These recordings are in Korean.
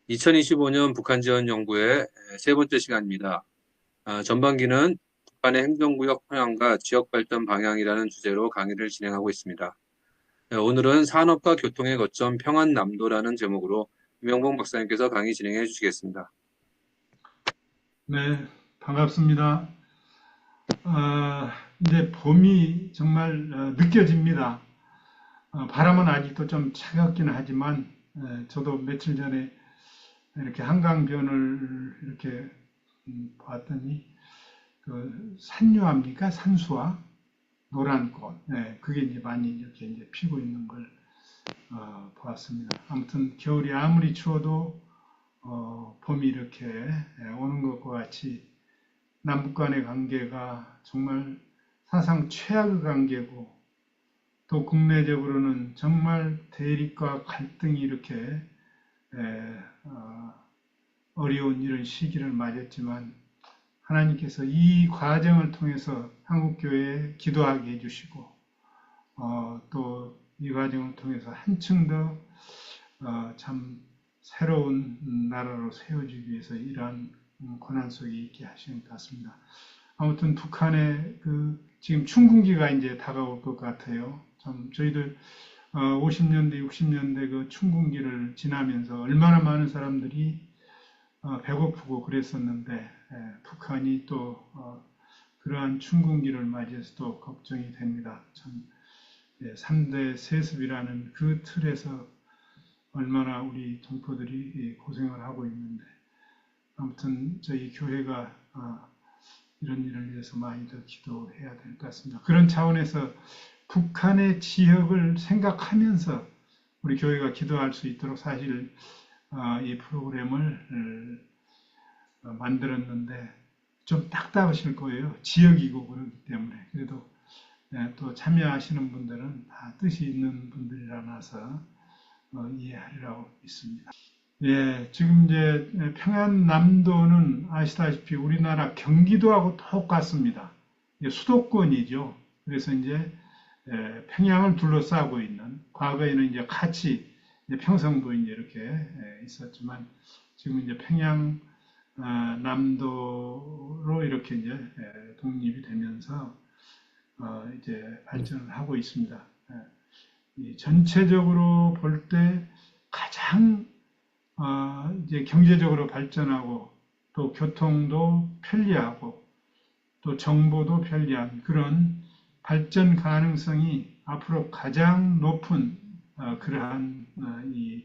2025년 북한 지원 연구의 세 번째 시간입니다. 전반기는 북한의 행정구역 평양과 지역 발전 방향이라는 주제로 강의를 진행하고 있습니다. 오늘은 산업과 교통의 거점 평안남도라는 제목으로 유명봉 박사님께서 강의 진행해 주시겠습니다. 네, 반갑습니다. 이제 봄이 정말 느껴집니다. 바람은 아직도 좀 차갑기는 하지만 저도 며칠 전에 이렇게 한강변을 이렇게 봤더니 그 산유화입니까? 산수화? 노란 꽃. 네, 그게 이제 많이 이렇게 이제 피고 있는 걸 보았습니다. 아무튼 겨울이 아무리 추워도 봄이 이렇게 오는 것과 같이 남북 간의 관계가 정말 사상 최악의 관계고 또 국내적으로는 정말 대립과 갈등이 이렇게 어려운 이런 시기를 맞았지만 하나님께서 이 과정을 통해서 한국교회에 기도하게 해주시고 또 이 과정을 통해서 한층 더 참 새로운 나라로 세워지기 위해서 이러한 고난 속에 있게 하시는 것 같습니다. 아무튼 북한의 그 지금 춘궁기가 이제 다가올 것 같아요. 참 저희들 50년대, 60년대 그 춘궁기를 지나면서 얼마나 많은 사람들이 배고프고 그랬었는데 북한이 또 그러한 춘궁기를 맞이해서 또 걱정이 됩니다. 참 3대 세습이라는 그 틀에서 얼마나 우리 동포들이 고생을 하고 있는데 아무튼 저희 교회가 이런 일을 위해서 많이 더 기도해야 될 것 같습니다. 그런 차원에서 북한의 지역을 생각하면서 우리 교회가 기도할 수 있도록 사실 이 프로그램을 만들었는데 좀 딱딱하실 거예요. 지역이고 그렇기 때문에. 그래도 또 참여하시는 분들은 다 뜻이 있는 분들이라서 이해하리라고 믿습니다. 예, 지금 이제 평안남도는 아시다시피 우리나라 경기도하고 똑같습니다. 수도권이죠. 그래서 이제 평양을 둘러싸고 있는 과거에는 이제 같이 평성도 이제 이렇게 있었지만 지금 이제 평양 남도로 이렇게 이제 독립이 되면서 이제 발전을 하고 있습니다. 전체적으로 볼 때 가장 이제 경제적으로 발전하고 또 교통도 편리하고 또 정보도 편리한 그런 발전 가능성이 앞으로 가장 높은 그러한 이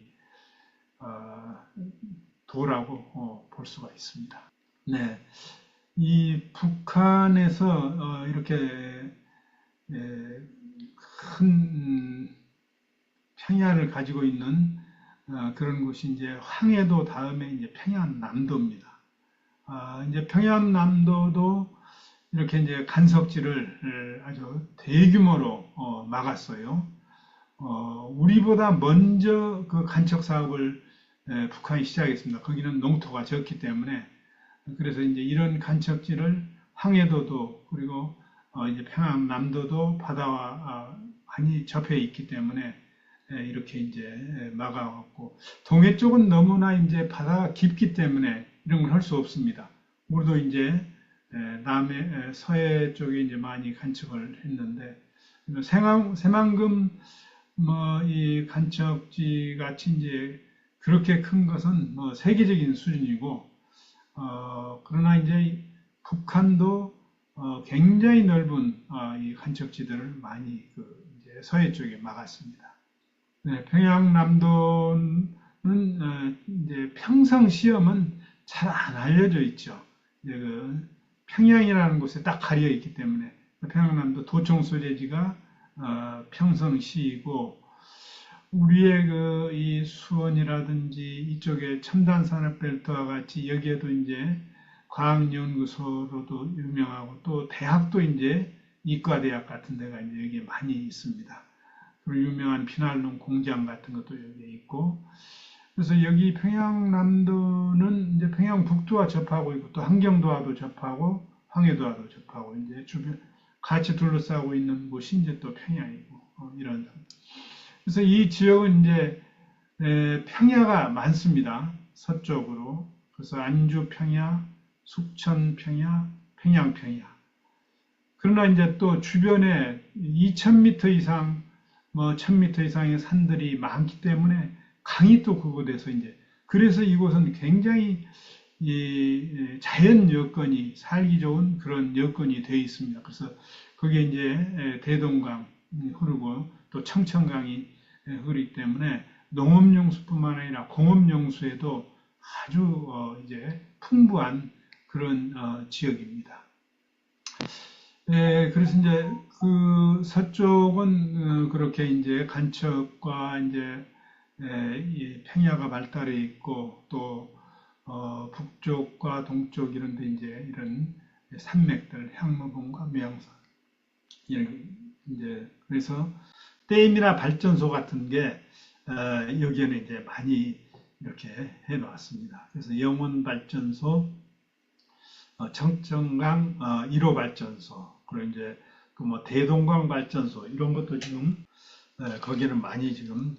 도라고 볼 수가 있습니다. 네, 이 북한에서 이렇게 큰 평야를 가지고 있는 그런 곳이 이제 황해도 다음에 이제 평양남도입니다. 이제 평양남도도 이렇게 이제 간석지를 아주 대규모로 막았어요. 우리보다 먼저 그 간척 사업을 북한이 시작했습니다. 거기는 농토가 적기 때문에 그래서 이제 이런 간척지를 황해도도 그리고 이제 평양남도도 바다와 많이 접해 있기 때문에 이렇게 이제 막아왔고 동해 쪽은 너무나 이제 바다가 깊기 때문에 이런 걸 할 수 없습니다. 우리도 이제 남해 서해 쪽에 이제 많이 간척을 했는데 새만금 뭐 이 간척지 같이 이제 그렇게 큰 것은 뭐 세계적인 수준이고 그러나 이제 북한도 굉장히 넓은 이 간척지들을 많이 그 이제 서해 쪽에 막았습니다. 네, 평양남도는 이제 평성 시험은 잘 안 알려져 있죠. 이제 그 평양이라는 곳에 딱 가려 있기 때문에 평양남도 도청 소재지가 평성시이고 우리의 그 이 수원이라든지 이쪽에 첨단산업벨트와 같이 여기에도 이제 과학연구소로도 유명하고 또 대학도 이제 이과대학 같은 데가 이제 여기에 많이 있습니다. 그리고 유명한 피난로 공장 같은 것도 여기에 있고 그래서 여기 평양남도는 이제 평양북도와 접하고 있고 또 함경도와도 접하고 황해도와도 접하고 이제 주변 같이 둘러싸고 있는 곳이 이제 또 평양이고 이런 그래서 이 지역은 이제 평야가 많습니다. 서쪽으로. 그래서 안주 평야, 숙천 평야, 평양 평야. 그러나 이제 또 주변에 2000m 이상, 뭐 1000m 이상의 산들이 많기 때문에 강이 또 그곳에서 이제 그래서 이곳은 굉장히 이 자연 여건이 살기 좋은 그런 여건이 되어 있습니다. 그래서 거기에 이제 대동강 흐르고 또 청천강이 흐르기 때문에 농업용수뿐만 아니라 공업용수에도 아주 이제 풍부한 그런 지역입니다. 그래서 이제 그 서쪽은 그렇게 이제 간척과 이제 이 평야가 발달해 있고 또 북쪽과 동쪽 이런 데 이제 이런 산맥들, 향로봉과 매양산 이런 이제 그래서 댐이나 발전소 같은 게 여기에는 이제 많이 이렇게 해 놓았습니다. 그래서 영원 발전소, 청천강 1호 발전소, 그리고 이제 그 뭐 대동강 발전소 이런 것도 지금 거기는 많이 지금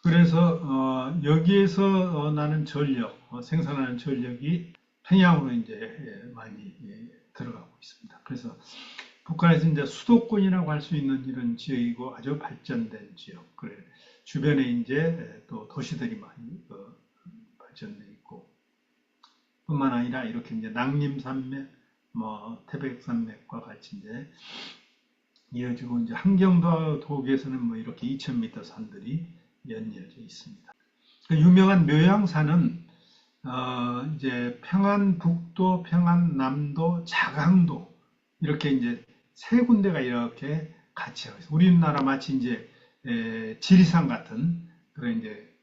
그래서 여기에서 나는 전력, 생산하는 전력이 평양으로 이제 많이 들어가고 있습니다. 그래서 북한에서 이제 수도권이라고 할 수 있는 이런 지역이고 아주 발전된 지역. 그래 주변에 이제 또 도시들이 많이 발전돼 있고 뿐만 아니라 이렇게 이제 낙림산맥, 뭐 태백산맥과 같이 이제 이어지고 이제 함경도 도계에서는 뭐 이렇게 2000m 산들이 연이어져 있습니다. 그 유명한 묘양산은 이제 평안북도, 평안남도, 자강도 이렇게 이제 세 군데가 이렇게 같이 하고 있어요. 우리나라 마치 이제 지리산 같은 그런 이제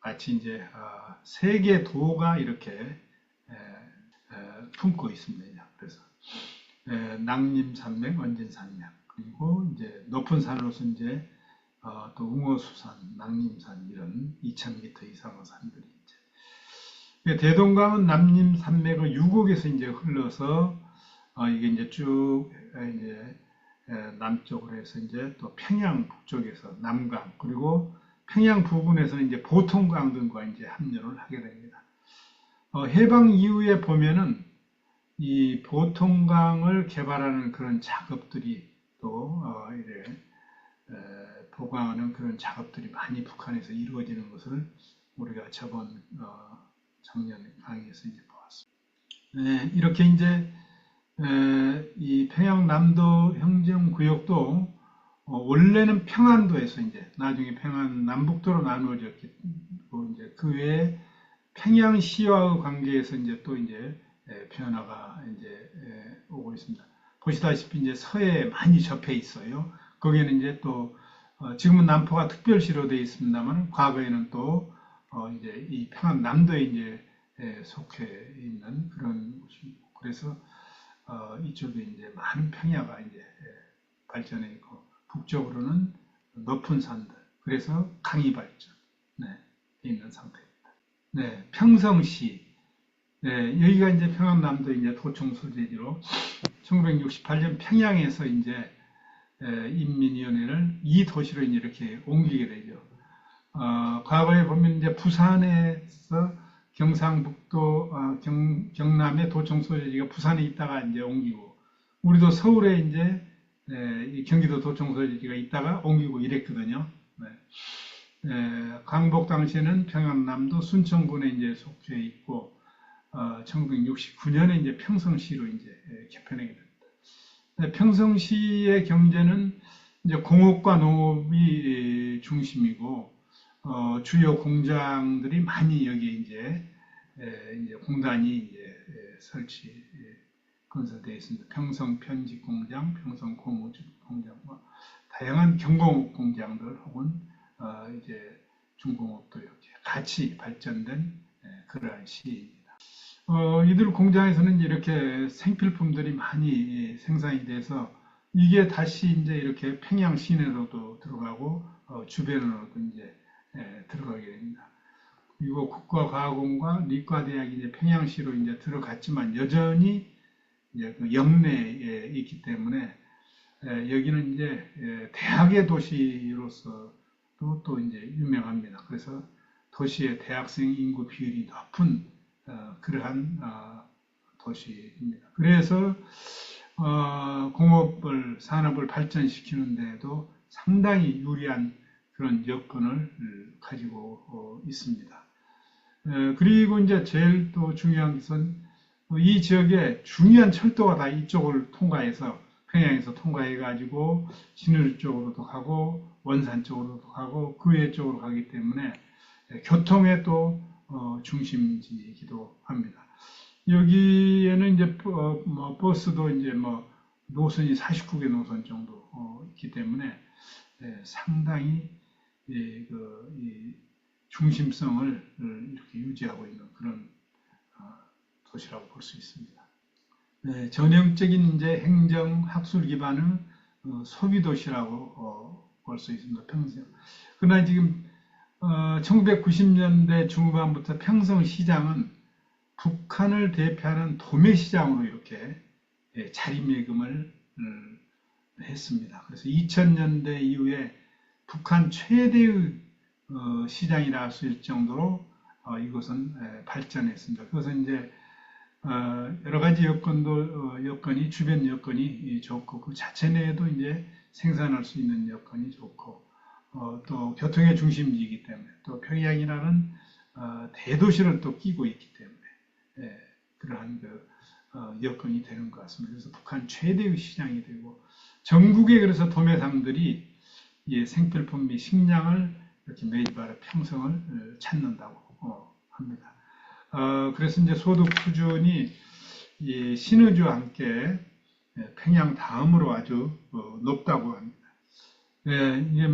마치 이제 세 개 도가 이렇게 품고 있습니다. 그래서 낙림산맥, 원진산맥 그리고 이제 높은 산으로서 이제 또 웅어수산, 낙림산 이런 2000m 이상의 산들이 이제 대동강은 남림산맥의 유곡에서 이제 흘러서 이게 이제 쭉 이제 남쪽으로 해서 이제 또 평양 북쪽에서 남강 그리고 평양 부근에서는 이제 보통강 등과 이제 합류를 하게 됩니다. 해방 이후에 보면은 이 보통강을 개발하는 그런 작업들이 또 이래 보강하는 그런 작업들이 많이 북한에서 이루어지는 것을 우리가 저번 작년 강의에서 이제 보았습니다. 이렇게 이제 이 평양남도 행정구역도 원래는 평안도에서 이제 나중에 평안 남북도로 나누어졌고 이제 그 외에 평양시와의 관계에서 이제 또 이제 변화가 이제 오고 있습니다. 보시다시피 이제 서해에 많이 접해 있어요. 거기에는 이제 또 지금은 남포가 특별시로 되어 있습니다만 과거에는 또 이제 이 평안남도에 이제 속해 있는 그런 곳입니다. 그래서 이쪽에 이제 많은 평야가 이제 발전해 있고 북쪽으로는 높은 산들 그래서 강이 발전 있는 상태입니다. 네, 평성시 여기가 이제 평안남도 이제 도청 소재지로 1968년 평양에서 이제 인민위원회를 이 도시로 이제 이렇게 옮기게 되죠. 과거에 보면 이제 부산에서 경상북도, 경남의 도청 소재지가 부산에 있다가 이제 옮기고, 우리도 서울에 이제 경기도 도청 소재지가 있다가 옮기고 이랬거든요. 광복 당시에는 평안남도 순천군에 이제 속해 있고, 1969년에 이제 평성시로 이제 개편하게 됩니다. 평성시의 경제는 이제 공업과 농업이 중심이고, 주요 공장들이 많이 여기에 이제 공단이 이제 건설되어 있습니다. 평성 편집 공장, 평성 고무 공장과 다양한 경공업 공장들 혹은 이제 중공업도 이렇게 같이 발전된 그러한 시입니다. 이들 공장에서는 이렇게 생필품들이 많이 생산이 돼서 이게 다시 이제 이렇게 평양 시내로도 들어가고 주변으로도 이제 들어가게 됩니다. 그리고 국가과학원과理과대학이 이제 평양시로 이제 들어갔지만 여전히 이제 그 영내에 있기 때문에 여기는 이제 대학의 도시로서도 또 이제 유명합니다. 그래서 도시의 대학생 인구 비율이 높은 그러한 도시입니다. 그래서 공업을 산업을 발전시키는 데에도 상당히 유리한 그런 여건을 가지고 있습니다. 그리고 이제 제일 또 중요한 것은 이 지역에 중요한 철도가 다 이쪽을 통과해서 평양에서 통과해가지고 진을 쪽으로도 가고 원산 쪽으로도 가고 그외 쪽으로 가기 때문에 교통의 또 중심지이기도 합니다. 여기에는 이제 버스도 이제 노선이 49개 노선 정도 있기 때문에 상당히 이 중심성을 이렇게 유지하고 있는 그런 도시라고 볼 수 있습니다. 전형적인 이제 행정 학술 기반의 소비 도시라고 볼 수 있습니다. 평생. 그러나 지금 1990년대 중후반부터 평성시장은 북한을 대표하는 도매시장으로 이렇게 자리매김을 했습니다. 그래서 2000년대 이후에 북한 최대의 시장이라 할 수 있을 정도로 이것은 발전했습니다. 그것은 이제 여러 가지 여건이 주변 여건이 좋고 그 자체 내에도 이제 생산할 수 있는 여건이 좋고 또 교통의 중심지이기 때문에 또 평양이라는 대도시를 또 끼고 있기 때문에 그러한 여건이 되는 것 같습니다. 그래서 북한 최대의 시장이 되고 전국에 그래서 도매상들이 생필품 및 식량을 이렇게 매입하러 평성을 찾는다고 합니다. 그래서 이제 소득 수준이 신의주와 함께 평양 다음으로 아주 높다고 합니다. 이게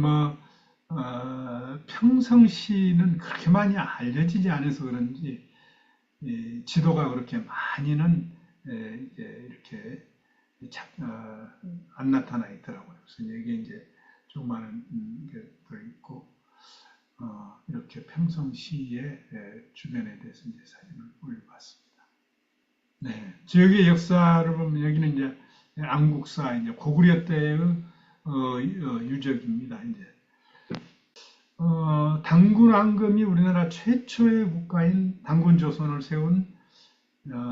평성시는 그렇게 많이 알려지지 않아서 그런지 지도가 그렇게 많이는 이렇게 안 나타나 있더라고요. 그래서 이게 이제 조그마한 게 들어있고 이렇게 평성시의 주변에 대해서 이제 사진을 올려봤습니다. 네, 지역의 역사를 보면 여기는 이제 안국사 이제 고구려 때의 유적입니다. 이제 단군 앙금이 우리나라 최초의 국가인 단군조선을 세운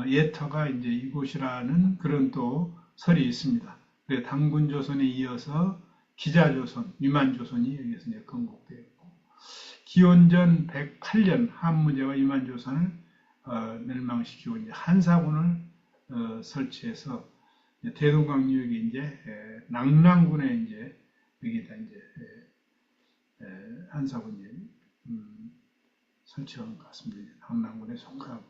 예터가 이제 이곳이라는 그런 또 설이 있습니다. 단군조선에 이어서 기자조선, 위만조선이 여기서 이제 건국되었고 기원전 108년 한무제가 위만조선을 멸망시키고 이제 한사군을 설치해서 대동강유역에 이제 낭랑군에 이제 여기다 이제 한사군이 설치한 것 같습니다. 낭랑군의 송가군.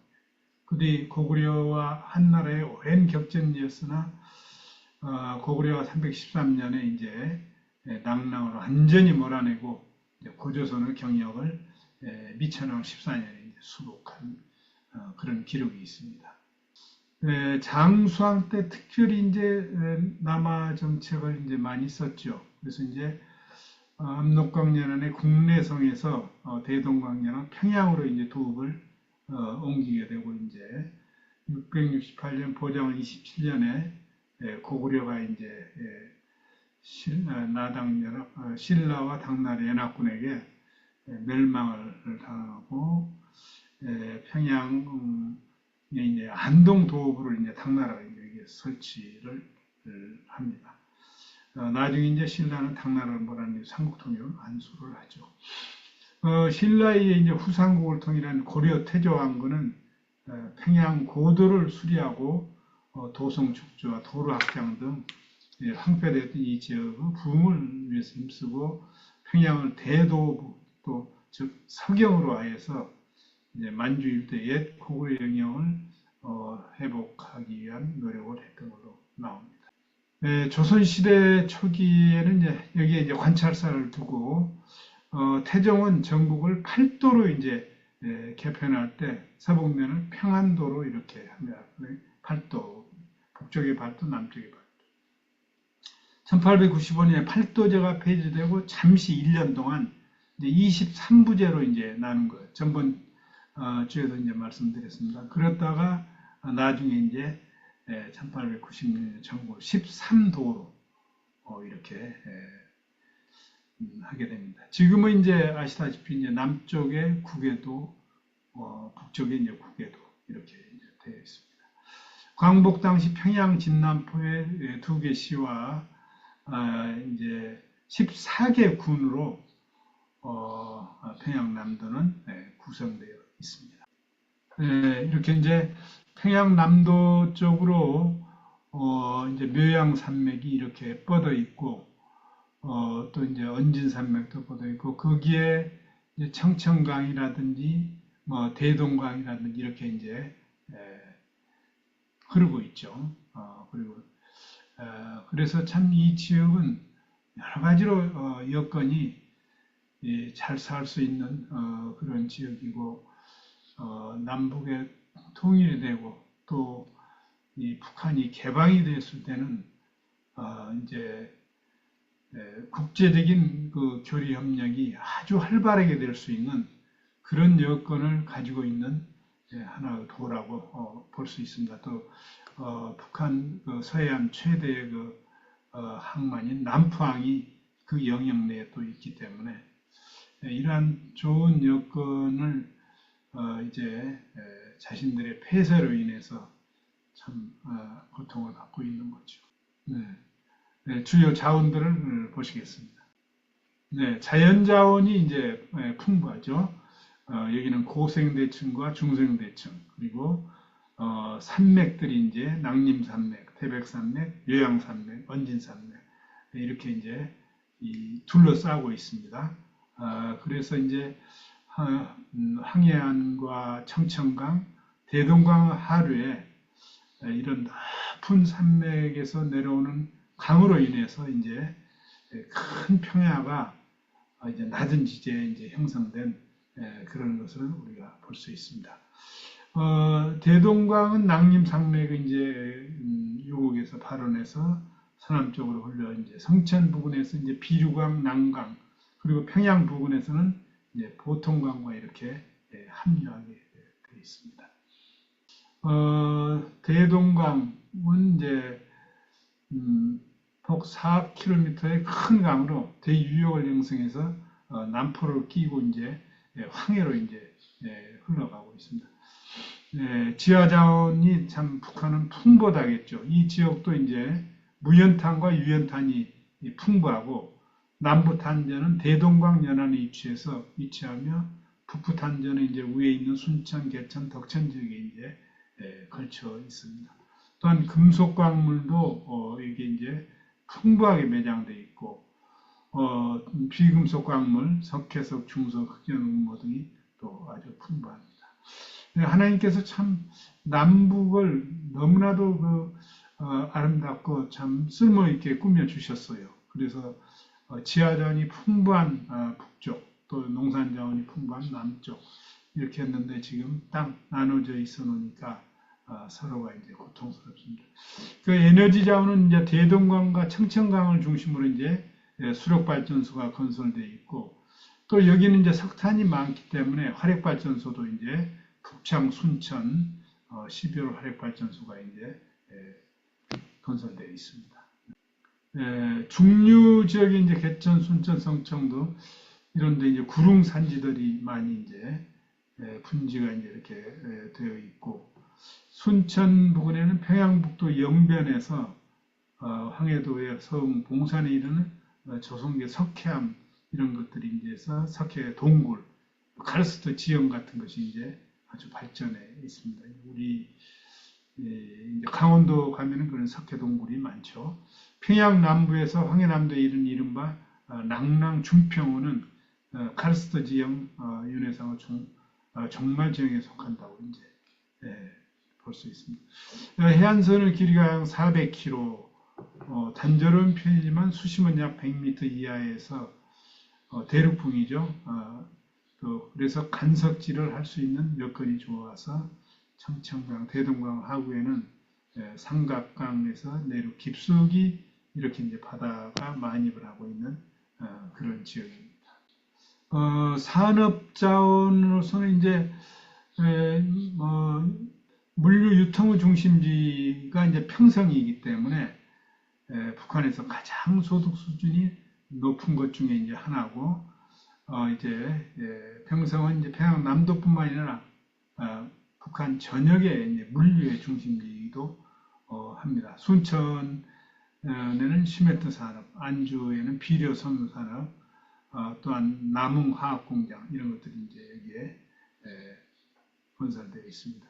그뒤 고구려와 한나라의 오랜 격전이었으나 고구려가 313년에 이제 낭랑을 완전히 몰아내고 고조선의 경력을 미천왕 14년에 수록한 그런 기록이 있습니다. 장수왕 때 특별히 이제 남하 정책을 이제 많이 썼죠. 그래서 이제 압록강연안의 국내성에서 대동강연안 평양으로 이제 도읍을 옮기게 되고 이제 668년 보정원 27년에 고구려가 이제 신라와 당나라 연합군에게 멸망을 당하고 평양에 이제 안동 도읍으로 이제 당나라가 이제 설치를 합니다. 나중에 이제 신라는 당나라를 몰아내고 삼국통일을 안수를 하죠. 신라의 이제 후삼국을 통일한 고려 태조왕건은 평양 고도를 수리하고 도성 축조와 도로 확장 등 황폐되었던 이 지역의 부흥을 위해서 힘쓰고 평양을 대도부 즉 서경으로 하여서 이제 만주 일대 옛 고구려 영역을 회복하기 위한 노력을 했던 걸로 나옵니다. 조선시대 초기에는 이제 여기에 이제 관찰사를 두고 태종은 전국을 팔도로 이제 개편할 때 서북면을 평안도로 이렇게 합니다. 팔도, 북쪽의 팔도, 남쪽의 팔도. 1895년에 팔도제가 폐지되고 잠시 1년 동안 이제 23부제로 이제 나눈 거예요. 전번 주에도 이제 말씀드렸습니다. 그러다가 나중에 이제 1896년 전국 13도로 이렇게 하게 됩니다. 지금은 이제 아시다시피 이제 남쪽에 국외도, 북쪽에 이제 국외도 이렇게 이제 되어 있습니다. 광복 당시 평양 진남포의 2개 시와 이제 14개 군으로 평양남도는 구성되어 있습니다. 이렇게 이제 평양남도 쪽으로 이제 묘양산맥이 이렇게 뻗어 있고 또 이제 언진산맥도 뻗어 있고 거기에 이제 청천강이라든지 뭐 대동강이라든지 이렇게 이제 흐르고 있죠. 그리고 그래서 참 이 지역은 여러 가지로 여건이 잘 살 수 있는 그런 지역이고 남북에 통일이 되고 또 이 북한이 개방이 됐을 때는 이제 국제적인 그 교류 협력이 아주 활발하게 될 수 있는 그런 여건을 가지고 있는 하나의 도라고 볼 수 있습니다. 또 북한 그 서해안 최대의 그 항만인 남포항이 그 영역 내에 또 있기 때문에 이러한 좋은 여건을 이제 자신들의 폐쇄로 인해서 참 고통을 받고 있는 거죠. 네, 주요 자원들을 보시겠습니다. 네, 자연 자원이 이제 풍부하죠. 여기는 고생대층과 중생대층 그리고 산맥들이 이제 낭림산맥, 태백산맥, 요양산맥, 언진산맥 이렇게 이제 둘러싸고 있습니다. 그래서 이제 황해안과 청천강, 대동강 하류에 이런 높은 산맥에서 내려오는 강으로 인해서 이제 큰 평야가 이제 낮은 지대에 이제 형성된 그런 것을 우리가 볼 수 있습니다. 대동강은 낭림산맥의 이제 유곡에서 발원해서 서남 쪽으로 흘러 이제 성천 부근에서 이제 비류강, 남강 그리고 평양 부근에서는 이제 보통강과 이렇게 합류하게 되어 있습니다. 대동강은 이제 폭 4km의 큰 강으로 대유역을 형성해서 남포를 끼고 이제 황해로 이제 흘러가고 있습니다. 지하자원이 참 북한은 풍부하겠죠. 이 지역도 이제 무연탄과 유연탄이 풍부하고 남부탄저는 대동강 연안에 위치하며 북부탄저는 이제 위에 있는 순천, 개천, 덕천 지역에 이제 걸쳐 있습니다. 또한 금속 광물도 이게 이제 풍부하게 매장되어 있고 비금속 광물, 석회석, 중석, 흑연음모 등이 또 아주 풍부합니다. 하나님께서 참 남북을 너무나도 아름답고 참 쓸모있게 꾸며주셨어요. 그래서 지하자원이 풍부한 북쪽, 또 농산자원이 풍부한 남쪽 이렇게 했는데 지금 딱 나눠져 있어 놓으니까 서로가 이제 고통스럽습니다. 그 에너지 자원은 이제 대동강과 청천강을 중심으로 이제 수력발전소가 건설되어 있고 또 여기는 이제 석탄이 많기 때문에 화력발전소도 이제 북창, 순천, 12월 화력발전소가 이제 건설되어 있습니다. 중류 지역의 이제 개천, 순천, 성청도 이런데 이제 구릉 산지들이 많이 이제 분지가 이제 이렇게 되어 있고 순천 부근에는 평양북도 영변에서 황해도의 서흥 봉산에 이르는 조선계 석회암 이런 것들이 이제 석회 동굴, 카르스트 지형 같은 것이 이제 아주 발전해 있습니다. 우리 이제 강원도 가면은 그런 석회 동굴이 많죠. 평양 남부에서 황해남도에 이른 이른바 낭랑 중평호는 카르스트 지형 윤회상어 정말 지형에 속한다고 이제 볼 수 있습니다. 해안선의 길이가 약 400km, 단조로운 편이지만 수심은 약 100m 이하에서 대륙풍이죠. 또 그래서 간석질을 할 수 있는 여건이 좋아서 청천강, 대동강 하구에는 삼각강에서 내륙 깊숙이 이렇게 이제 바다가 만입을 하고 있는 그런 지역입니다. 산업 자원으로서는 이제 물류 유통의 중심지가 이제 평성이기 때문에 북한에서 가장 소득 수준이 높은 것 중에 이제 하나고, 평성은 이제 평양 남도뿐만 아니라 북한 전역의 이제 물류의 중심지이기도 합니다. 순천에는 시멘트 산업, 안주에는 비료 섬유 산업, 또한 남흥 화학공장 이런 것들이 이제 여기에 건설되어 있습니다.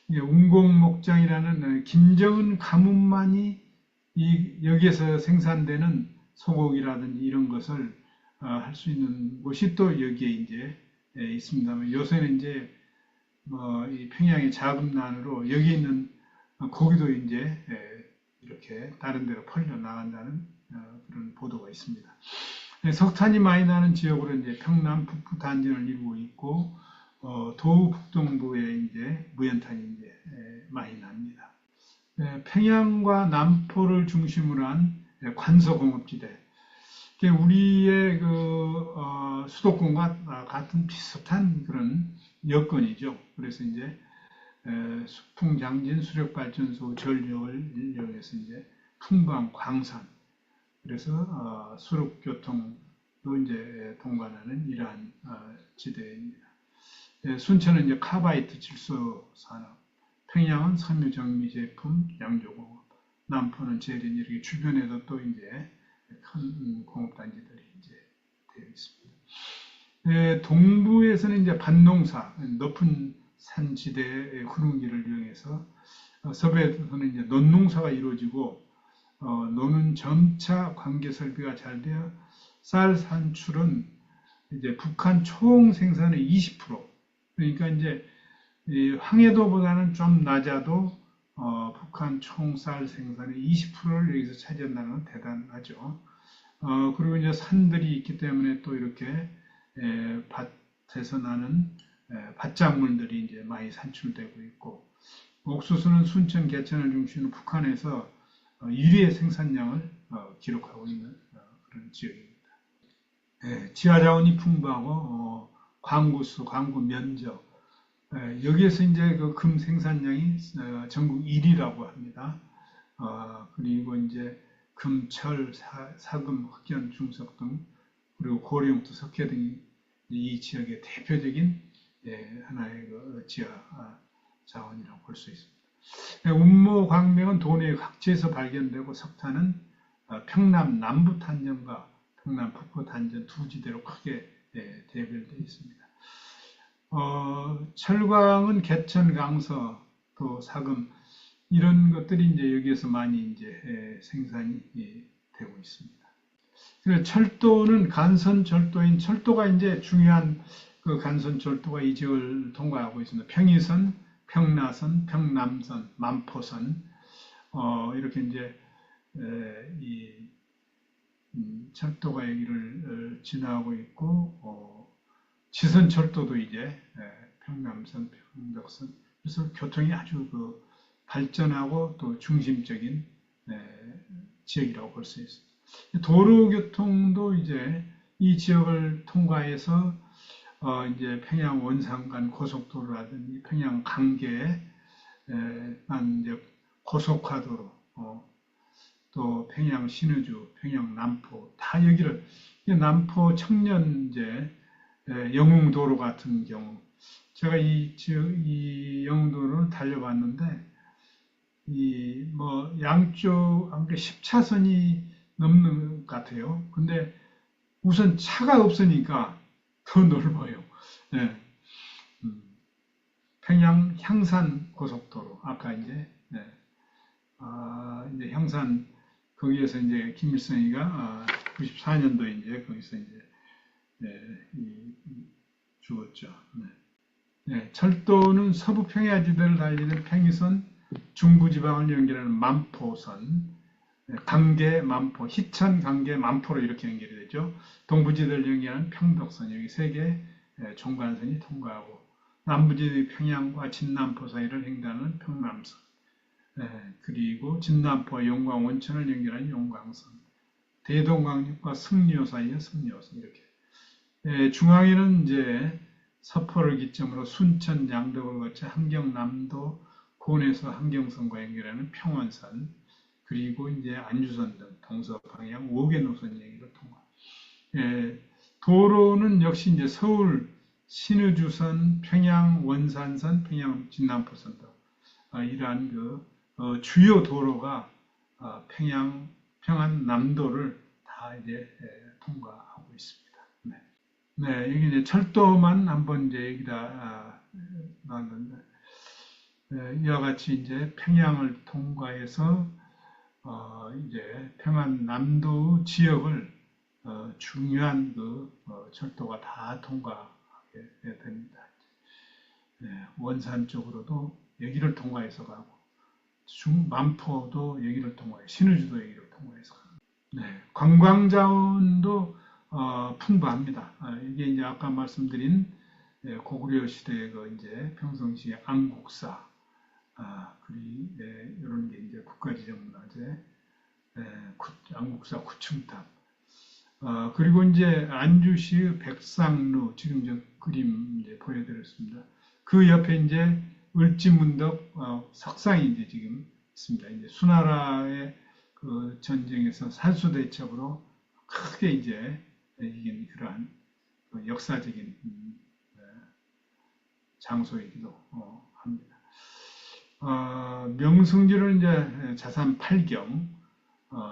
운공목장이라는 김정은 가문만이 여기에서 생산되는 소고기라든지 이런 것을 할 수 있는 곳이 또 여기에 이제 있습니다만, 요새는 이제 이 평양의 자금난으로 여기 있는 고기도 이제 이렇게 다른 데로 퍼져 나간다는 그런 보도가 있습니다. 석탄이 많이 나는 지역으로 이제 평남 북부 단전을 이루고 있고, 도우 북동부에 이제 무연탄이 이제 많이 납니다. 평양과 남포를 중심으로 한 관서공업지대. 우리의 수도권과 같은 비슷한 그런 여건이죠. 그래서 이제 수풍장진 수력발전소 전력을 이용해서 이제 풍광, 광산, 그래서 수륙교통도 이제 동반하는 이러한 지대입니다. 순천은 이제 카바이트 질소 산업, 평양은 섬유 정미 제품 양조공업, 남포는 제린 이렇게 주변에도 또 이제 큰 공업단지들이 이제 되어 있습니다. 동부에서는 이제 밭농사, 높은 산지대의 흐름기를 이용해서 서부에서는 이제 논농사가 이루어지고, 노는 점차 관계 설비가 잘 되어 쌀 산출은 이제 북한 총 생산의 20%, 그러니까 이제 황해도보다는 좀 낮아도 북한 총 쌀 생산의 20%를 여기서 차지한다는 건 대단하죠. 그리고 이제 산들이 있기 때문에 또 이렇게 밭에서 나는 밭작물들이 이제 많이 산출되고 있고, 옥수수는 순천, 개천을 중심으로 북한에서 유리의 생산량을 기록하고 있는 그런 지역입니다. 지하자원이 풍부하고 광구수, 광구 면적, 여기에서 이제 그 금 생산량이 전국 1위라고 합니다. 그리고 이제 금, 철, 사금, 흑연, 중석 등, 그리고 고려용토, 석회 등이 이 지역의 대표적인 하나의 그 지하 자원이라고 볼 수 있습니다. 운모 광명은 도내의 각지에서 발견되고, 석탄은 평남 남부 탄전과 평남 북부 탄전 두 지대로 크게 대별되어 있습니다. 철광은 개천, 강서, 또 사금 이런 것들이 이제 여기에서 많이 이제 생산이 되고 있습니다. 그래서 철도는 간선철도인 철도가 이제 중요한 그 간선철도가 이 지역을 통과하고 있습니다. 평이선, 평라선, 평남선, 만포선 이렇게 이제 이 철도가 여기를 지나고 있고, 지선철도도 이제 평남선, 평덕선, 그래서 교통이 아주 그 발전하고 또 중심적인 지역이라고 볼 수 있습니다. 도로교통도 이제 이 지역을 통과해서 이제 평양 원산간 고속도로라든지 평양 강계에 이제 고속화도로, 또 평양 신의주, 평양 남포 다 여기를, 남포 청년 이제 영흥도로 같은 경우, 제가 이 영흥도로를 달려봤는데 양쪽 10차선이 넘는 것 같아요. 근데 우선 차가 없으니까 더 넓어요. 네. 평양 향산 고속도로, 아까 이제 이제 향산 거기에서 이제 김일성이가 94년도에 이제 거기서 이제 죽었죠. 철도는 서부 평야지대를 달리는 평이선, 중부지방을 연결하는 만포선, 강계, 만포, 희천, 강계, 만포로 이렇게 연결이 되죠. 동부지대를 연결하는 평덕선, 여기 세 개 종간선이 통과하고, 남부지대 평양과 진남포 사이를 횡단하는 평남선, 그리고 진남포와 용광 원천을 연결하는 용광선, 대동강역과 승려 사이의 승려선, 이렇게. 중앙에는 이제 서포를 기점으로 순천, 양덕을 거쳐 함경남도, 고내에서 함경선과 연결하는 평원선, 그리고 이제 안주선 등 동서 방향 5개 노선 여기를 통과. 예, 도로는 역시 이제 서울 신의주선, 평양 원산선, 평양 진남포선 등 이러한 주요 도로가 평안 남도를 다 이제 통과하고 있습니다. 네. 네, 여기 이제 철도만 한번 이제 여기다 나왔는데 이와 같이 이제 평양을 통과해서 이제 평안 남도 지역을 중요한 철도가 다 통과하게 됩니다. 네, 원산 쪽으로도 여기를 통과해서 가고 만포도 여기를 통과해 신의주도 여기를 통과해서 가고 네, 관광 자원도 풍부합니다. 이게 이제 아까 말씀드린 고구려 시대의 이제 평성시의 안국사 그리 이런 게 이제 국가지정문화재 안국사 구층탑 그리고 이제 안주시의 백상루 지금 저 그림 이제 보여드렸습니다. 그 옆에 이제 을지문덕 석상이 이제 지금 있습니다. 이제 수나라의 그 전쟁에서 산수대첩으로 크게 이제 이긴 그러한 역사적인 장소이기도 합니다. 명승지를 이제 자산 8경,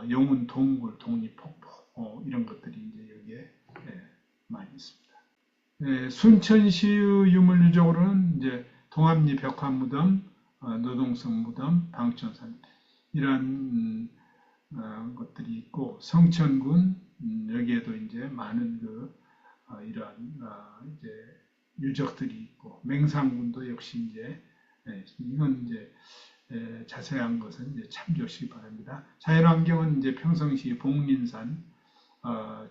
영운 동굴, 독립폭포 이런 것들이 이제 여기에 많이 있습니다. 순천시의 유물 유적으로는 이제 동암리 벽화무덤, 노동성 무덤, 방천산 이런 것들이 있고 성천군 여기에도 이제 많은 이러한 이제 유적들이 있고 맹산군도 역시 이제 이건 이제 자세한 것은 이제 참조하시기 바랍니다. 자연환경은 이제 평성시 봉린산,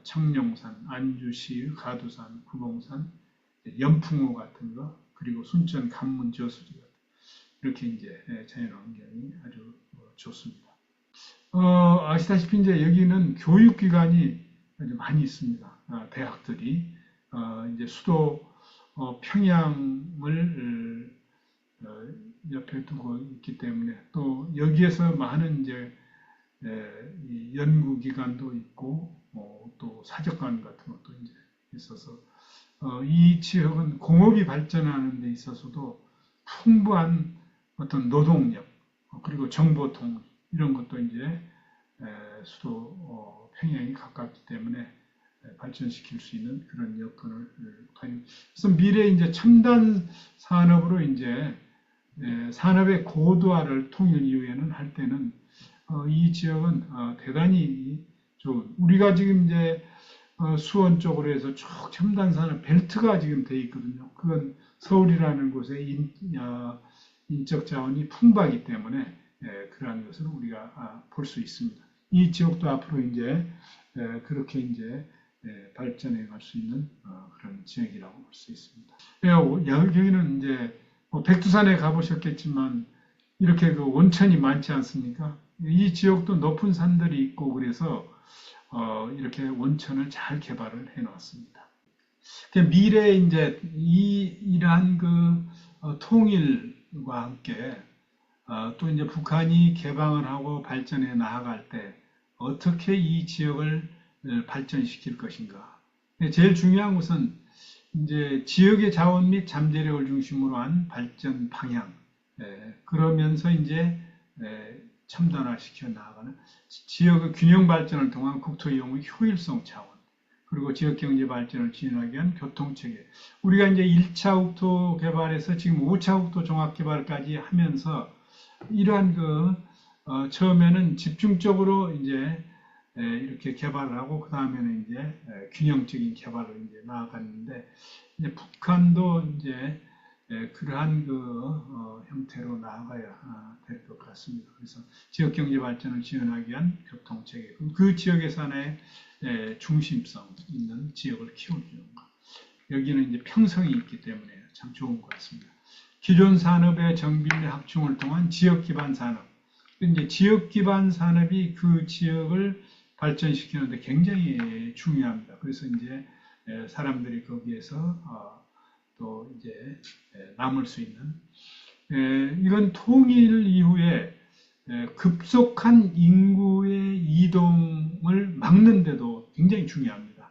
청룡산, 안주시 가두산, 구봉산, 연풍호 같은 거, 그리고 순천 간문 저수지 같은 이렇게 이제 자연환경이 아주 좋습니다. 아시다시피 이제 여기는 교육기관이 아주 많이 있습니다. 대학들이 이제 수도 평양을 옆에 두고 있기 때문에 또 여기에서 많은 이제 연구기관도 있고 또 사적관 같은 것도 이제 있어서 이 지역은 공업이 발전하는 데 있어서도 풍부한 어떤 노동력 그리고 정보통 이런 것도 이제 수도 평양이 가깝기 때문에 발전시킬 수 있는 그런 여건을 가지고 그래서 미래 이제 첨단 산업으로 이제 산업의 고도화를 통일 이후에는 할 때는 이 지역은 대단히 좋은 우리가 지금 이제 수원 쪽으로 해서 쭉 첨단 산업 벨트가 지금 돼 있거든요. 그건 서울이라는 곳에 인적 자원이 풍부하기 때문에 그러한 것을 우리가 볼 수 있습니다. 이 지역도 앞으로 이제 그렇게 이제 발전해 갈 수 있는 그런 지역이라고 볼 수 있습니다. 여기는 이제 백두산에 가보셨겠지만 이렇게 그 온천이 많지 않습니까? 이 지역도 높은 산들이 있고 그래서 이렇게 온천을 잘 개발을 해놨습니다. 미래에 이제 이러한 통일과 함께 또 이제 북한이 개방을 하고 발전해 나아갈 때 어떻게 이 지역을 발전시킬 것인가. 제일 중요한 것은 이제 지역의 자원 및 잠재력을 중심으로 한 발전 방향. 그러면서 이제 첨단화 시켜 나아가는 지역의 균형 발전을 통한 국토 이용의 효율성 차원. 그리고 지역 경제 발전을 지원하기 위한 교통체계. 우리가 이제 1차 국토 개발에서 지금 5차 국토 종합 개발까지 하면서 이러한 처음에는 집중적으로 이제 이렇게 개발을 하고 그 다음에는 이제 균형적인 개발로 이제 나아갔는데 이제 북한도 이제 그러한 형태로 나아가야 될 것 같습니다. 그래서 지역 경제 발전을 지원하기 위한 교통 체계, 그 지역에서 하나의 중심성 있는 지역을 키우는 것. 여기는 이제 평성이 있기 때문에 참 좋은 것 같습니다. 기존 산업의 정비례 확충을 통한 지역 기반 산업. 이제 지역 기반 산업이 그 지역을 발전시키는데 굉장히 중요합니다. 그래서 이제 사람들이 거기에서 또 이제 남을 수 있는 이건 통일 이후에 급속한 인구의 이동을 막는데도 굉장히 중요합니다.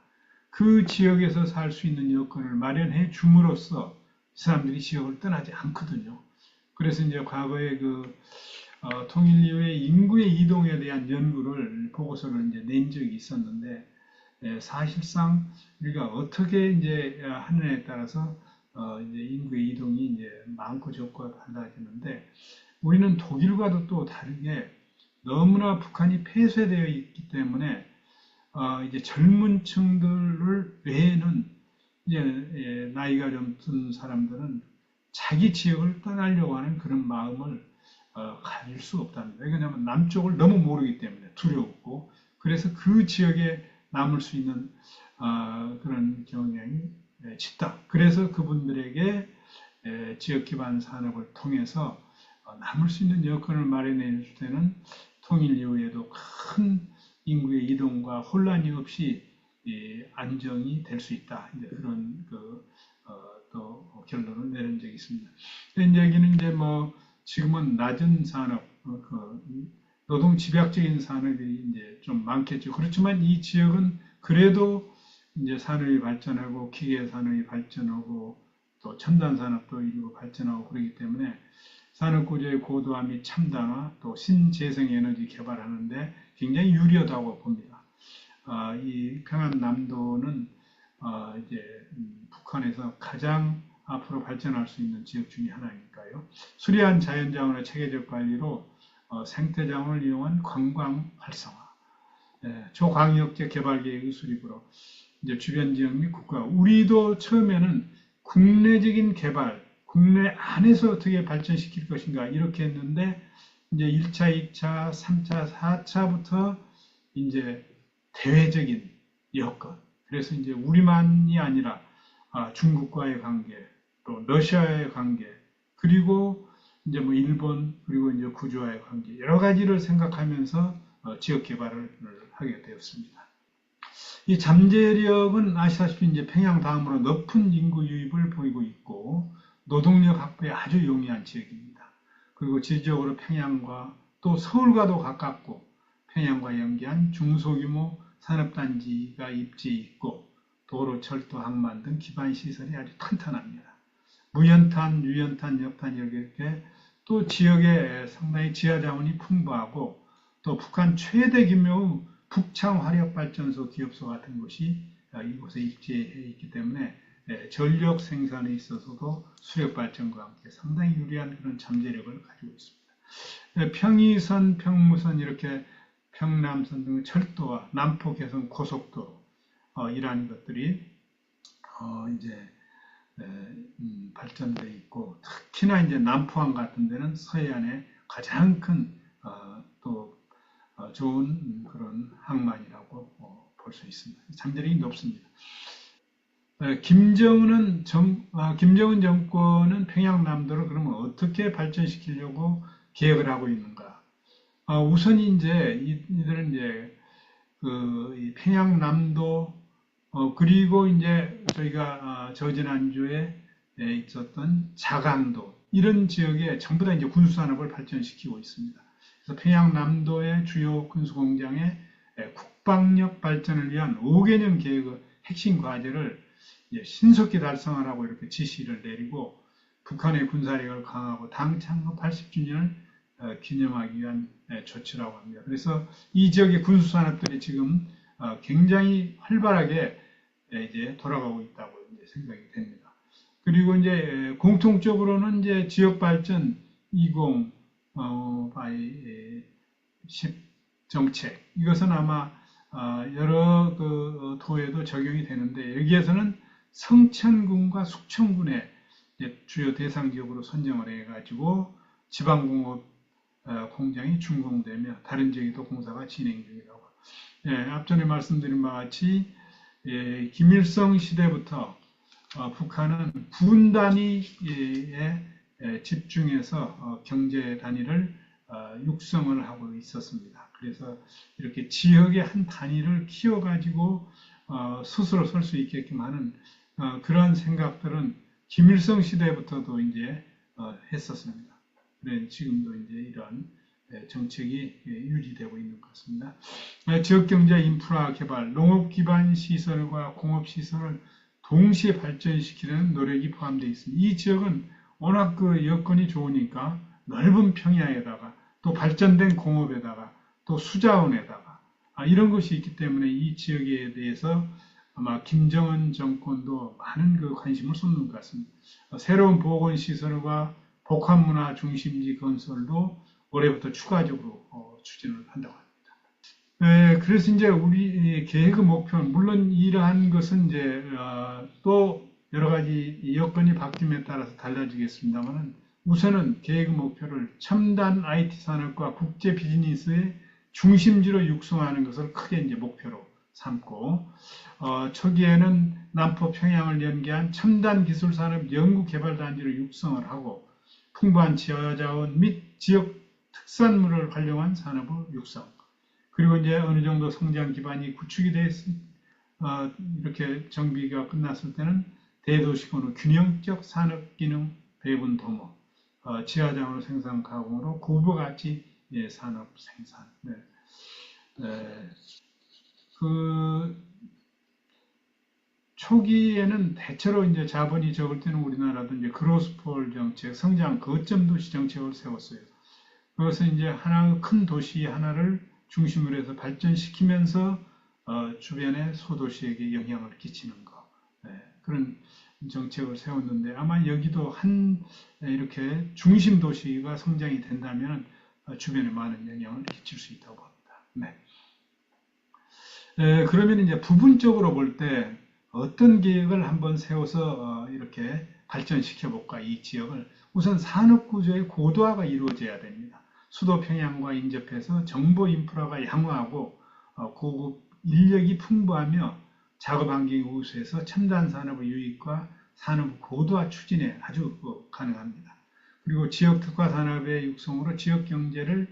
그 지역에서 살 수 있는 여건을 마련해 줌으로써 사람들이 지역을 떠나지 않거든요. 그래서 이제 과거에 통일 이후에 인구의 이동에 대한 연구를 보고서를 이제 낸 적이 있었는데, 사실상 우리가 어떻게 이제 하느냐에 따라서 이제 인구의 이동이 이제 많고 적고가 달라지는데, 우리는 독일과도 또 다르게 너무나 북한이 폐쇄되어 있기 때문에 이제 젊은 층들 외에는 이제 나이가 좀 든 사람들은 자기 지역을 떠나려고 하는 그런 마음을 가질 수 없답니다. 왜냐하면 남쪽을 너무 모르기 때문에 두려웠고, 그래서 그 지역에 남을 수 있는 그런 경향이 짙다. 그래서 그분들에게 지역 기반 산업을 통해서 남을 수 있는 여건을 마련해 줄 때는 통일 이후에도 큰 인구의 이동과 혼란이 없이 안정이 될 수 있다. 이제 그런 또 결론을 내린 적이 있습니다. 근데 여기는 이제 뭐 지금은 낮은 산업, 노동 집약적인 산업이 이제 좀 많겠죠. 그렇지만 이 지역은 그래도 이제 산업이 발전하고 기계 산업이 발전하고 또 첨단 산업도 일부 발전하고 그러기 때문에 산업 구조의 고도화 및 첨단화 또 신재생 에너지 개발하는데 굉장히 유리하다고 봅니다. 이 평안남도는 이제 북한에서 가장 앞으로 발전할 수 있는 지역 중에 하나니까요. 수려한 자연자원의 체계적 관리로 생태자원을 이용한 관광 활성화, 초광역적 개발 계획의 수립으로 이제 주변 지역 및 국가, 우리도 처음에는 국내적인 개발, 국내 안에서 어떻게 발전시킬 것인가 이렇게 했는데 이제 1차, 2차, 3차, 4차부터 이제 대외적인 여건, 그래서 이제 우리만이 아니라 중국과의 관계, 또 러시아의 관계, 그리고 이제 뭐 일본, 그리고 이제 구조와의 관계, 여러 가지를 생각하면서 지역 개발을 하게 되었습니다. 이 잠재력은 아시다시피 이제 평양 다음으로 높은 인구 유입을 보이고 있고 노동력 확보에 아주 용이한 지역입니다. 그리고 지리적으로 평양과 또 서울과도 가깝고 평양과 연계한 중소규모 산업단지가 입지에 있고 도로, 철도, 항만 등 기반 시설이 아주 탄탄합니다. 무연탄, 유연탄, 역탄 이렇게 또 지역에 상당히 지하자원이 풍부하고 또 북한 최대 규모의 북창 화력발전소 기업소 같은 곳이 이곳에 입지해 있기 때문에 전력 생산에 있어서도 수력발전과 함께 상당히 유리한 그런 잠재력을 가지고 있습니다. 평이선, 평무선 이렇게 평남선 등 철도와 남포 개성 고속도로 이러한 것들이 이제 발전돼 있고 특히나 이제 남포항 같은 데는 서해안의 가장 큰 또 좋은 그런 항만이라고 볼 수 있습니다. 잠재력이 높습니다. 김정은 정권은 평양남도를 그러면 어떻게 발전시키려고 계획을 하고 있는가? 우선 이제 이들은 이제 이 평양남도 그리고 이제 저희가 저지난주에 있었던 자강도 이런 지역에 전부 다 이제 군수산업을 발전시키고 있습니다. 그래서 평양남도의 주요 군수공장의 국방력 발전을 위한 5개년 계획의 핵심 과제를 신속히 달성하라고 이렇게 지시를 내리고 북한의 군사력을 강화하고 당 창업 80주년을 기념하기 위한 조치라고 합니다. 그래서 이 지역의 군수산업들이 지금 굉장히 활발하게 이제 돌아가고 있다고 이제 생각이 됩니다. 그리고 이제 공통적으로는 이제 지역 발전 20 by 10 정책 이것은 아마 여러 도에도 적용이 되는데 여기에서는 성천군과 숙천군의 주요 대상 지역으로 선정을 해가지고 지방공업 공장이 준공되며 다른 지역에도 공사가 진행 중이라고. 앞전에 말씀드린 바와 같이 김일성 시대부터 북한은 군 단위에 집중해서 경제 단위를 육성을 하고 있었습니다. 그래서 이렇게 지역의 한 단위를 키워가지고 스스로 설 수 있게끔 하는 그러한 생각들은 김일성 시대부터도 이제 했었습니다. 지금도 이제 이러한 정책이 유지되고 있는 것 같습니다. 지역경제 인프라 개발, 농업 기반 시설과 공업 시설을 동시에 발전시키려는 노력이 포함되어 있습니다. 이 지역은 워낙 그 여건이 좋으니까 넓은 평야에다가 또 발전된 공업에다가 또 수자원에다가 이런 것이 있기 때문에 이 지역에 대해서 아마 김정은 정권도 많은 그 관심을 쏟는 것 같습니다. 새로운 보건시설과 복합문화 중심지 건설도 올해부터 추가적으로 추진을 한다고 합니다. 그래서 이제 우리 계획의 목표는 물론 이러한 것은 이제 또 여러 가지 여건이 바뀜에 따라서 달라지겠습니다만 우선은 계획의 목표를 첨단 IT 산업과 국제 비즈니스의 중심지로 육성하는 것을 크게 이제 목표로 삼고 초기에는 남포 평양을 연계한 첨단 기술 산업 연구 개발 단지로 육성을 하고 풍부한 지하자원 및 지역 특산물을 활용한 산업의 육성. 그리고 이제 어느 정도 성장 기반이 구축이 돼 이렇게 정비가 끝났을 때는 대도시군의 균형적 산업 기능 배분 도모, 지하자원 생산 가공으로 고부가치 산업 생산. 네. 그 초기에는 대체로 이제 자본이 적을 때는 우리나라도 이제 그로스폴 정책, 성장 거점 도시 정책을 세웠어요. 그것은 이제 하나 큰 도시 하나를 중심으로 해서 발전시키면서 주변의 소도시에게 영향을 끼치는 거 그런 정책을 세웠는데 아마 여기도 한 이렇게 중심 도시가 성장이 된다면 주변에 많은 영향을 끼칠 수 있다고 봅니다. 네. 그러면 이제 부분적으로 볼 때 어떤 계획을 한번 세워서 이렇게 발전시켜 볼까 이 지역을 우선 산업 구조의 고도화가 이루어져야 됩니다. 수도 평양과 인접해서 정보 인프라가 양호하고 고급 인력이 풍부하며 작업 환경이 우수해서 첨단 산업의 유익과 산업 고도화 추진에 아주 가능합니다. 그리고 지역 특화 산업의 육성으로 지역 경제를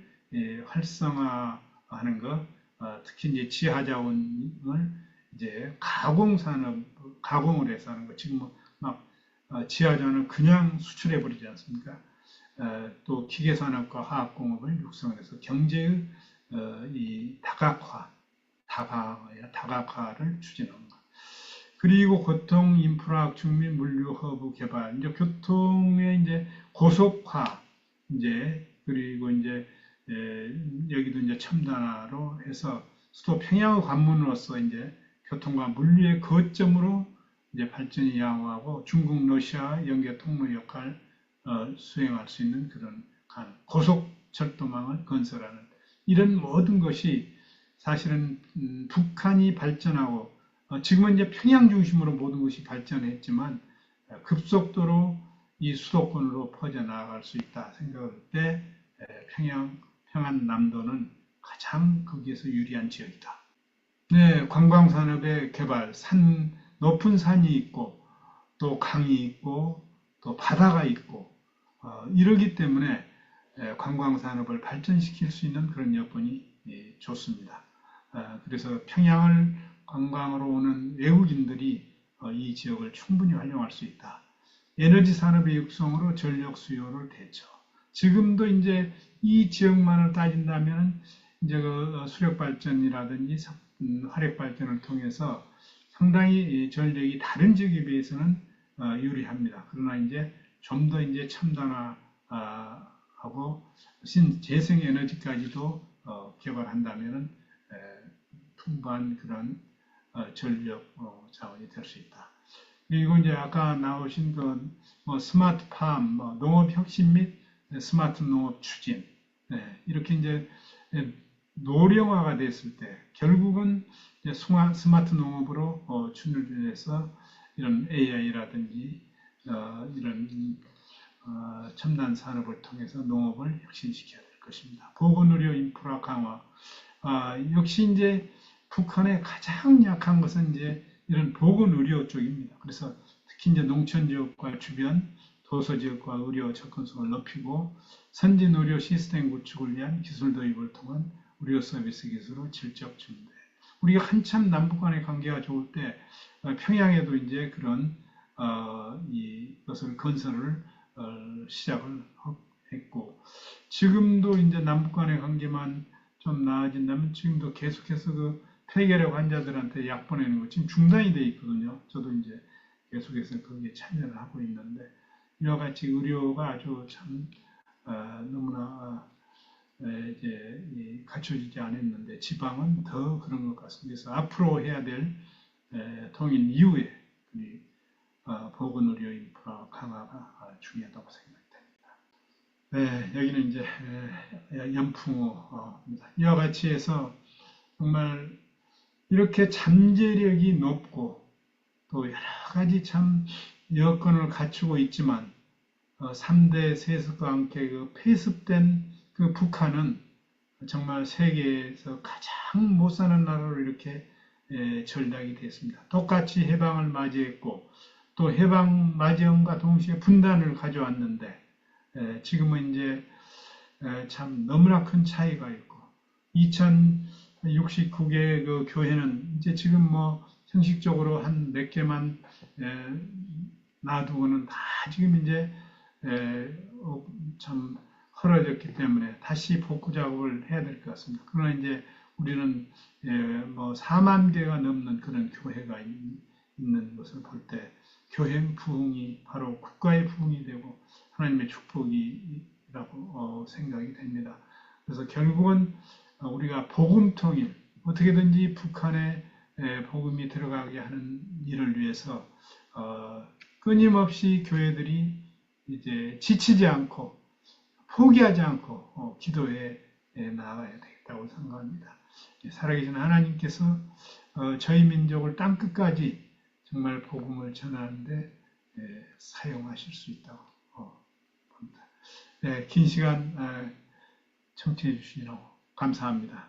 활성화하는 것, 특히 이제 지하자원을 이제 가공 산업, 가공을 해서 하는 것, 지금 막 지하자원을 그냥 수출해 버리지 않습니까? 또 기계산업과 화학공업을 육성해서 경제의 이 다각화를 추진하는 것. 그리고 교통, 인프라, 중민, 물류, 허브 개발, 이제 교통의 이제 고속화, 이제 그리고 이제 여기도 이제 첨단화로 해서 수도 평양의 관문으로서 이제 교통과 물류의 거점으로 이제 발전이 양호하고 중국, 러시아 연계 통로 역할 수행할 수 있는 그런 고속철도망을 건설하는 이런 모든 것이 사실은 북한이 발전하고 지금은 이제 평양 중심으로 모든 것이 발전했지만 급속도로 이 수도권으로 퍼져나갈 수 있다 생각할 때 평안남도는 가장 거기에서 유리한 지역이다. 네, 관광산업의 개발, 높은 산이 있고 또 강이 있고 또 바다가 있고 이러기 때문에 관광산업을 발전시킬 수 있는 그런 여건이 좋습니다. 그래서 평양을 관광으로 오는 외국인들이 이 지역을 충분히 활용할 수 있다. 에너지 산업의 육성으로 전력 수요를 대처. 지금도 이제 이 지역만을 따진다면 이제 그 수력 발전이라든지 화력 발전을 통해서 상당히 전력이 다른 지역에 비해서는 유리합니다. 그러나 이제 좀 더 이제 첨단화하고 재생 에너지까지도 개발한다면은 풍부한 그런 전력 자원이 될 수 있다. 그리고 이제 아까 나오신 그 스마트팜, 농업 혁신 및 스마트 농업 추진 이렇게 이제 노령화가 됐을 때 결국은 이제 스마트 농업으로 추진해서 이런 AI라든지 이런 첨단 산업을 통해서 농업을 혁신시켜야 될 것입니다. 보건의료 인프라 강화. 역시 이제 북한의 가장 약한 것은 이제 이런 보건의료 쪽입니다. 그래서 특히 이제 농촌 지역과 주변 도서 지역과 의료 접근성을 높이고 선진 의료 시스템 구축을 위한 기술 도입을 통한 의료 서비스 기술의 질적 증대. 우리가 한참 남북 간의 관계가 좋을 때 평양에도 이제 그런 이것을 건설을 시작을 했고 지금도 이제 남북 간의 관계만 좀 나아진다면 지금도 계속해서 그 폐결핵 환자들한테 약 보내는 거 지금 중단이 돼 있거든요. 저도 이제 계속해서 거기에 참여를 하고 있는데 이와 같이 의료가 아주 참 너무나 이제 갖춰지지 않았는데 지방은 더 그런 것 같습니다. 그래서 앞으로 해야 될 통일 이후에 우리 보건의료 인프라 강화가 중요하다고 생각됩니다. 여기는 이제 연풍호입니다. 이와 같이 해서 정말 이렇게 잠재력이 높고 또 여러 가지 참 여건을 갖추고 있지만 3대 세습과 함께 그 폐습된 그 북한은 정말 세계에서 가장 못 사는 나라로 이렇게 전락이 됐습니다. 똑같이 해방을 맞이했고 또 해방 맞이함과 동시에 분단을 가져왔는데 지금은 이제 참 너무나 큰 차이가 있고 2069개 그 교회는 이제 지금 뭐 형식적으로 한 몇 개만 놔두고는 다 지금 이제 참 헐어졌기 때문에 다시 복구 작업을 해야 될 것 같습니다. 그러나 이제 우리는 뭐 4만 개가 넘는 그런 교회가 있는 것을 볼 때 교회 부흥이 바로 국가의 부흥이 되고 하나님의 축복이라고 생각이 됩니다. 그래서 결국은 우리가 복음 통일, 어떻게든지 북한에 복음이 들어가게 하는 일을 위해서 끊임없이 교회들이 이제 지치지 않고 포기하지 않고 기도에 나아가야 되겠다고 생각합니다. 살아계신 하나님께서 저희 민족을 땅끝까지 정말 복음을 전하는데 사용하실 수 있다고 봅니다. 긴 시간 청취해 주시느라고 감사합니다.